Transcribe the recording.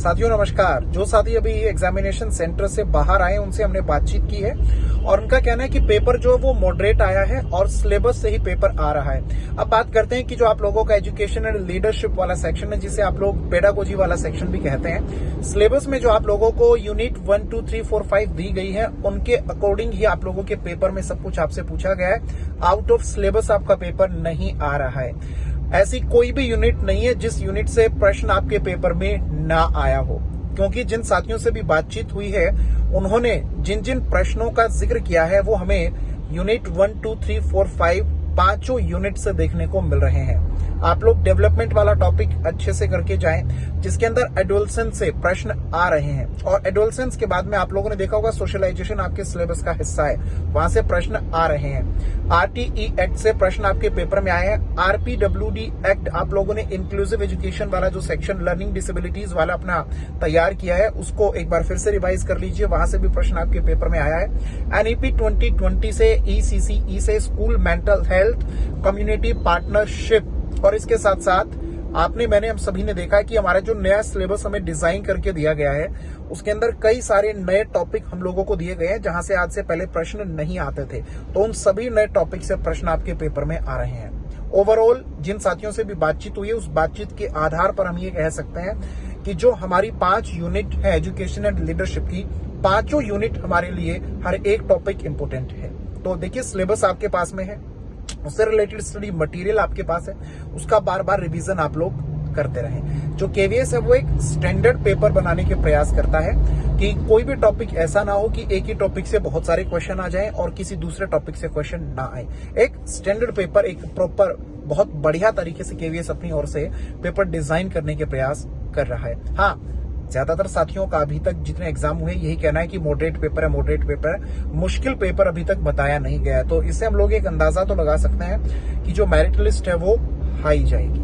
साथियों नमस्कार। जो साथी अभी एग्जामिनेशन सेंटर से बाहर आए उनसे हमने बातचीत की है और उनका कहना है कि पेपर जो वो मॉडरेट आया है और सिलेबस से ही पेपर आ रहा है। अब बात करते हैं कि जो आप लोगों का एजुकेशन एंड लीडरशिप वाला सेक्शन है, जिसे आप लोग पेडागोजी वाला सेक्शन भी कहते हैं, सिलेबस में जो आप लोगों को यूनिट 1, 2, 3, 4, 5 दी गई है, उनके अकॉर्डिंग ही आप लोगों के पेपर में सब कुछ आपसे पूछा गया है। आउट ऑफ सिलेबस आपका पेपर नहीं आ रहा है। ऐसी कोई भी यूनिट नहीं है जिस यूनिट से प्रश्न आपके पेपर में ना आया हो, क्योंकि जिन साथियों से भी बातचीत हुई है उन्होंने जिन जिन प्रश्नों का जिक्र किया है वो हमें यूनिट 1, 2, 3, 4, 5 पांचों यूनिट से देखने को मिल रहे हैं। आप लोग डेवलपमेंट वाला टॉपिक अच्छे से करके जाएं, जिसके अंदर एडोलसेंस से प्रश्न आ रहे हैं, और एडोलसेंस के बाद में आप लोगों ने देखा होगा सोशलाइजेशन आपके सिलेबस का हिस्सा है, वहां से प्रश्न आ रहे हैं। आरटीई एक्ट से प्रश्न आपके पेपर में आए हैं। आरपीडब्ल्यूडी एक्ट आप लोगों ने इंक्लूसिव एजुकेशन वाला जो सेक्शन लर्निंग डिसेबिलिटीज वाला अपना तैयार किया है, उसको एक बार फिर से रिवाइज कर लीजिए, वहां से भी प्रश्न आपके पेपर में आया है। एनईपी 2020 से, ईसीसीई से, school mental health, community partnership, और इसके साथ साथ मैंने हम सभी ने देखा है कि हमारा जो नया सिलेबस हमें डिजाइन करके दिया गया है उसके अंदर कई सारे नए टॉपिक हम लोगों को दिए गए हैं, जहां से आज से पहले प्रश्न नहीं आते थे। तो उन सभी नए टॉपिक से प्रश्न आपके पेपर में आ रहे हैं। ओवरऑल जिन साथियों से भी बातचीत हुई है उस बातचीत के आधार पर हम ये कह सकते हैं कि जो हमारी 5 यूनिट है एजुकेशन एंड लीडरशिप की, पांचों यूनिट हमारे लिए हर एक टॉपिक इंपोर्टेंट है। तो देखिए, सिलेबस आपके पास में है, उससे रिलेटेड स्टडी मटेरियल आपके पास है, उसका बार बार रिवीजन आप लोग करते रहें। जो केवीएस है वो एक स्टैंडर्ड पेपर बनाने के प्रयास करता है कि कोई भी टॉपिक ऐसा ना हो कि एक ही टॉपिक से बहुत सारे क्वेश्चन आ जाएं और किसी दूसरे टॉपिक से क्वेश्चन ना आए। एक स्टैंडर्ड पेपर, एक प्रॉपर बहुत बढ़िया तरीके से केवीएस अपनी ओर से पेपर डिजाइन करने के प्रयास कर रहा है। हाँ, ज्यादातर साथियों का अभी तक जितने एग्जाम हुए यही कहना है कि मॉडरेट पेपर है, मॉडरेट पेपर है, मुश्किल पेपर अभी तक बताया नहीं गया है। तो इससे हम लोग एक अंदाजा तो लगा सकते हैं कि जो मेरिट लिस्ट है वो हाई जाएगी।